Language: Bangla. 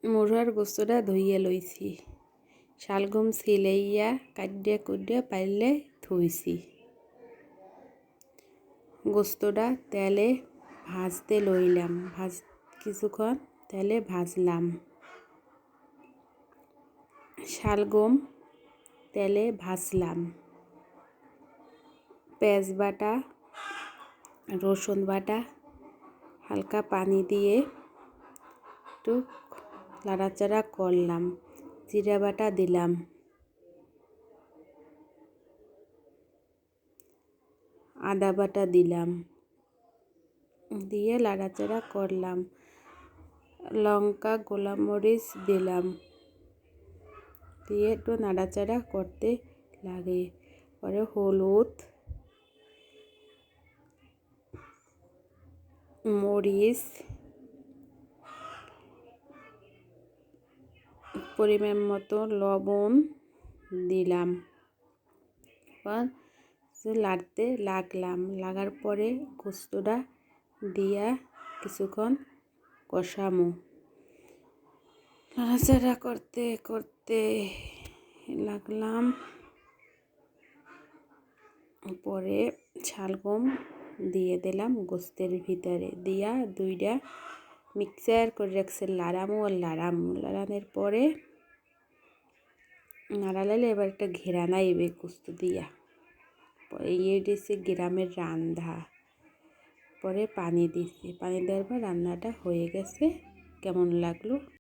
মুরহার গোস্তটা ধুইয়ে লইছি, শালগম ছিলাইয়া কাটিয়া কুটিয়া পাইলে থুইছি। গোস্তটা তেলে ভাজতে লইলাম, কিছুক্ষণ তেলে ভাজলাম। শালগম তেলে ভাজলাম। পেঁয়াজ বাটা, রসুন বাটা হালকা পানি দিয়ে একটু নাড়াচাড়া করলাম। জিরা বাটা দিলাম, আদা বাটা দিলাম, দিয়ে নাড়াচাড়া করলাম। লঙ্কা গোলামরিচ দিলাম, দিয়ে একটু নাড়াচাড়া করতে লাগে। পরে হলুদ, মরিচ, পরিমাণ মতো লবণ দিলাম। লাড়তে লাগলাম, লাগার পরে গোস্তটা দিয়া কিছুক্ষণ কষামো। নাড়াচাড়া করতে করতে লাগলাম। পরে শালগম দিয়ে দিলাম গোস্তের ভিতরে, দিয়া দুইটা মিক্সার করে রাখছে লাড়ানোর পরে নাড়ালাইলে এবার একটা ঘেরান আইবে গোস্ত দিয়া। এই দিচ্ছে গ্রামের রান্না। পরে পানি দিচ্ছি, পানি দেওয়ার পর রান্নাটা হয়ে গেছে। কেমন লাগলো?